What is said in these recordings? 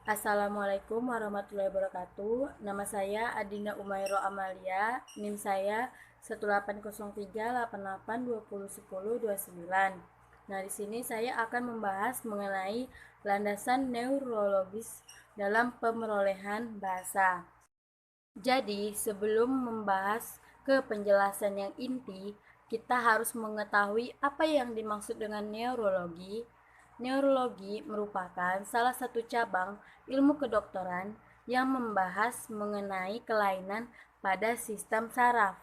Assalamualaikum warahmatullahi wabarakatuh. Nama saya Adina Umairo Amalia. NIM saya 1803888201029. Nah, di sini saya akan membahas mengenai landasan neurologis dalam pemerolehan bahasa. Jadi, sebelum membahas ke penjelasan yang inti, kita harus mengetahui apa yang dimaksud dengan neurologi. Neurologi merupakan salah satu cabang ilmu kedokteran yang membahas mengenai kelainan pada sistem saraf.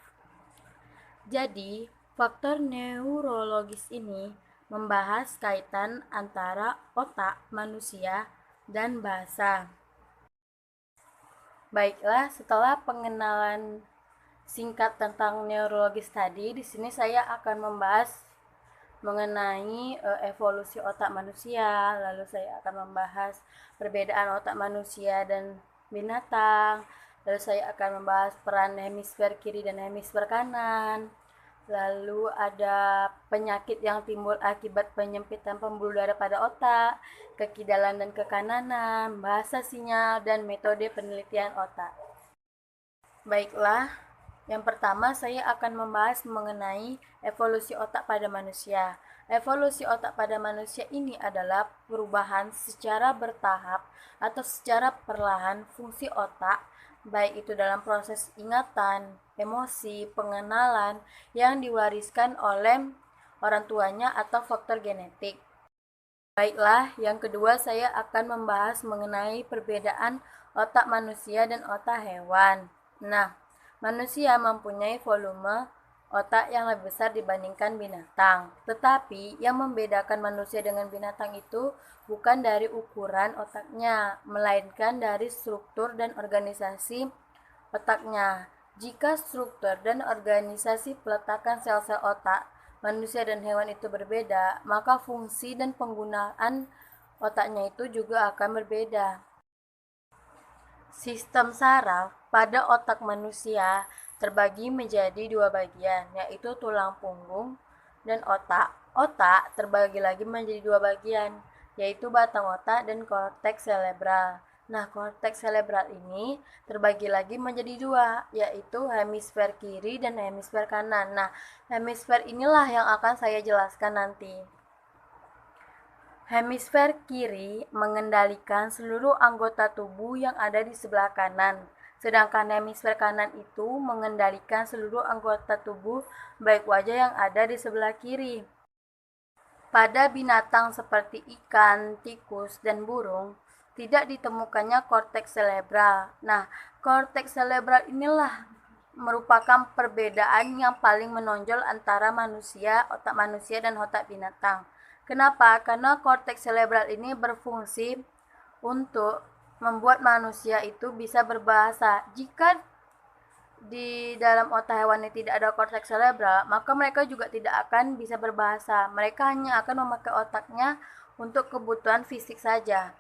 Jadi, faktor neurologis ini membahas kaitan antara otak manusia dan bahasa. Baiklah, setelah pengenalan singkat tentang neurologis tadi, di sini saya akan membahas mengenai evolusi otak manusia, lalu saya akan membahas perbedaan otak manusia dan binatang, lalu saya akan membahas peran hemisfer kiri dan hemisfer kanan, lalu ada penyakit yang timbul akibat penyempitan pembuluh darah pada otak, kekidalan dan kekananan, bahasa sinyal, dan metode penelitian otak. Baiklah, yang pertama saya akan membahas mengenai evolusi otak pada manusia. Evolusi otak pada manusia ini adalah perubahan secara bertahap atau secara perlahan fungsi otak, baik itu dalam proses ingatan, emosi, pengenalan yang diwariskan oleh orang tuanya atau faktor genetik. Baiklah, yang kedua saya akan membahas mengenai perbedaan otak manusia dan otak hewan. Nah, manusia mempunyai volume otak yang lebih besar dibandingkan binatang. Tetapi yang membedakan manusia dengan binatang itu bukan dari ukuran otaknya, melainkan dari struktur dan organisasi otaknya. Jika struktur dan organisasi peletakan sel-sel otak manusia dan hewan itu berbeda, maka fungsi dan penggunaan otaknya itu juga akan berbeda. Sistem saraf pada otak manusia terbagi menjadi dua bagian, yaitu tulang punggung dan otak. Otak terbagi lagi menjadi dua bagian, yaitu batang otak dan korteks cerebral. Nah, korteks cerebral ini terbagi lagi menjadi dua, yaitu hemisfer kiri dan hemisfer kanan. Nah, hemisfer inilah yang akan saya jelaskan nanti. Hemisfer kiri mengendalikan seluruh anggota tubuh yang ada di sebelah kanan, sedangkan hemisfer kanan itu mengendalikan seluruh anggota tubuh baik wajah yang ada di sebelah kiri. Pada binatang seperti ikan, tikus, dan burung, tidak ditemukannya korteks cerebral. Nah, korteks cerebral inilah merupakan perbedaan yang paling menonjol antara otak manusia dan otak binatang. Kenapa? Karena korteks cerebral ini berfungsi untuk membuat manusia itu bisa berbahasa. Jika di dalam otak hewan ini tidak ada korteks cerebral, maka mereka juga tidak akan bisa berbahasa. Mereka hanya akan memakai otaknya untuk kebutuhan fisik saja.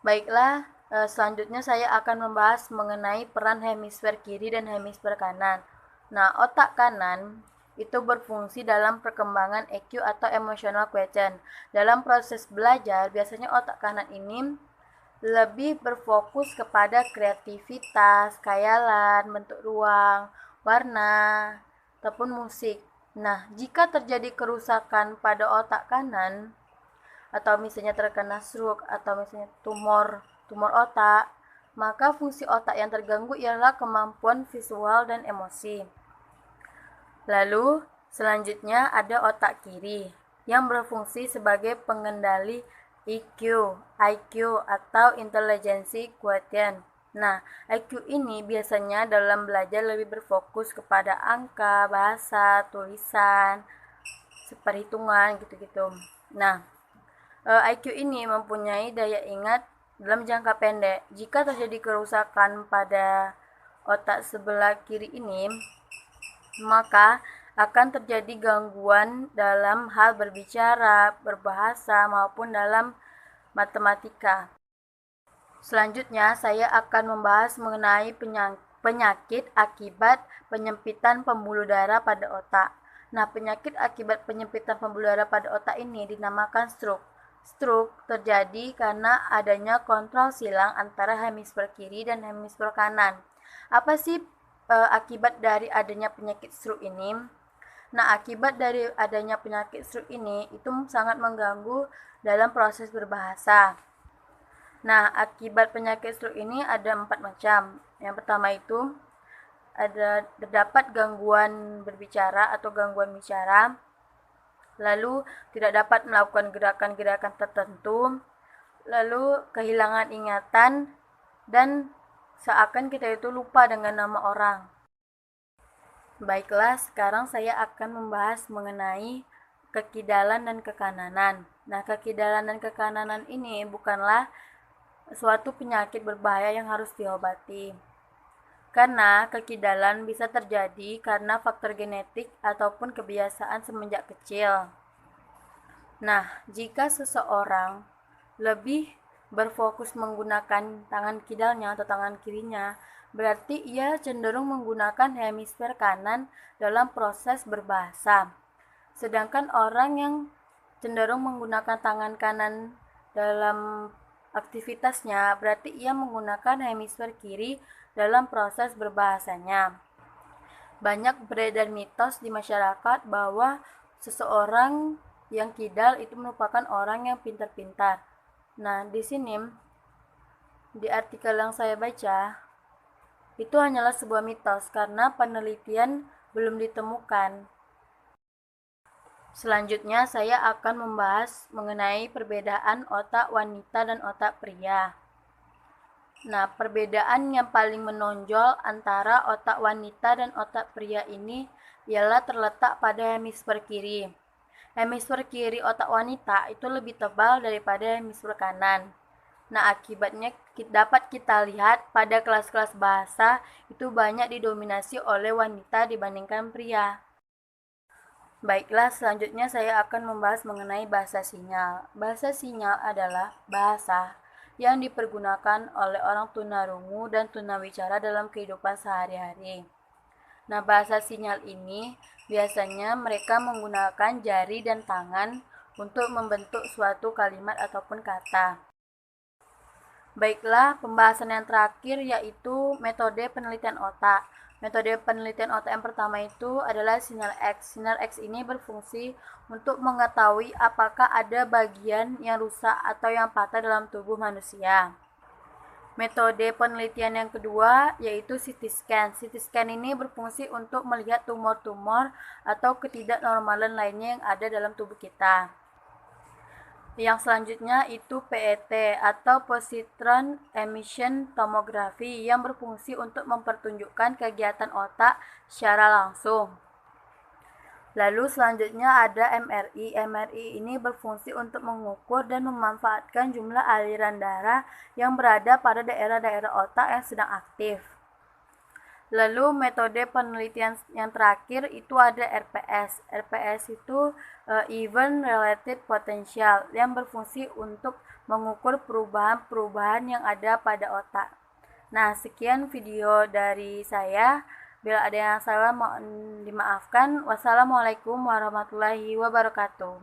Baiklah, selanjutnya saya akan membahas mengenai peran hemisfer kiri dan hemisfer kanan. Nah, otak kanan itu berfungsi dalam perkembangan EQ atau emotional quotient. Dalam proses belajar, biasanya otak kanan ini lebih berfokus kepada kreativitas, khayalan, bentuk ruang, warna, ataupun musik. Nah, jika terjadi kerusakan pada otak kanan, atau misalnya terkena stroke, atau misalnya tumor otak, maka fungsi otak yang terganggu ialah kemampuan visual dan emosi. Lalu, selanjutnya ada otak kiri yang berfungsi sebagai pengendali EQ, IQ, atau intelligency quotient. Nah, IQ ini biasanya dalam belajar lebih berfokus kepada angka, bahasa, tulisan, perhitungan, gitu-gitu. Nah, IQ ini mempunyai daya ingat dalam jangka pendek. Jika terjadi kerusakan pada otak sebelah kiri ini, maka akan terjadi gangguan dalam hal berbicara, berbahasa, maupun dalam matematika. Selanjutnya, saya akan membahas mengenai penyakit akibat penyempitan pembuluh darah pada otak. Nah, penyakit akibat penyempitan pembuluh darah pada otak ini dinamakan stroke. Stroke terjadi karena adanya kontrol silang antara hemisfer kiri dan hemisfer kanan. Apa sih akibat dari adanya penyakit stroke ini? Nah, akibat dari adanya penyakit stroke ini itu sangat mengganggu dalam proses berbahasa. Nah, akibat penyakit stroke ini ada 4 macam. Yang pertama itu terdapat gangguan berbicara atau gangguan bicara, lalu tidak dapat melakukan gerakan-gerakan tertentu, lalu kehilangan ingatan, dan seakan kita itu lupa dengan nama orang. Baiklah, sekarang saya akan membahas mengenai kekidalan dan kekananan. Nah, kekidalan dan kekananan ini bukanlah suatu penyakit berbahaya yang harus diobati. Karena kekidalan bisa terjadi karena faktor genetik ataupun kebiasaan semenjak kecil. Nah, jika seseorang lebih berfokus menggunakan tangan kidalnya atau tangan kirinya, berarti ia cenderung menggunakan hemisfer kanan dalam proses berbahasa. Sedangkan orang yang cenderung menggunakan tangan kanan dalam aktivitasnya, berarti ia menggunakan hemisfer kiri dalam proses berbahasanya. Banyak beredar mitos di masyarakat bahwa seseorang yang kidal itu merupakan orang yang pintar-pintar. Nah, di sini di artikel yang saya baca itu hanyalah sebuah mitos karena penelitian belum ditemukan. Selanjutnya saya akan membahas mengenai perbedaan otak wanita dan otak pria. Nah, perbedaan yang paling menonjol antara otak wanita dan otak pria ini ialah terletak pada hemisfer kiri. Hemisfer kiri otak wanita itu lebih tebal daripada hemisfer kanan. Nah, akibatnya dapat kita lihat pada kelas-kelas bahasa itu banyak didominasi oleh wanita dibandingkan pria. Baiklah, selanjutnya saya akan membahas mengenai bahasa sinyal. Bahasa sinyal adalah bahasa yang dipergunakan oleh orang tunarungu dan tunawicara dalam kehidupan sehari-hari. Nah, bahasa sinyal ini biasanya mereka menggunakan jari dan tangan untuk membentuk suatu kalimat ataupun kata. Baiklah, pembahasan yang terakhir yaitu metode penelitian otak. Metode penelitian otak yang pertama itu adalah sinyal X. Sinyal X ini berfungsi untuk mengetahui apakah ada bagian yang rusak atau yang patah dalam tubuh manusia. Metode penelitian yang kedua yaitu CT scan. CT scan ini berfungsi untuk melihat tumor-tumor atau ketidaknormalan lainnya yang ada dalam tubuh kita. Yang selanjutnya itu PET atau positron emission tomography yang berfungsi untuk mempertunjukkan kegiatan otak secara langsung. Lalu selanjutnya ada MRI. MRI ini berfungsi untuk mengukur dan memanfaatkan jumlah aliran darah yang berada pada daerah-daerah otak yang sedang aktif. Lalu metode penelitian yang terakhir itu ada RPS. RPS itu Event Related Potential yang berfungsi untuk mengukur perubahan-perubahan yang ada pada otak. Nah, sekian video dari saya. Bila ada yang salah mohon dimaafkan. Wassalamualaikum warahmatullahi wabarakatuh.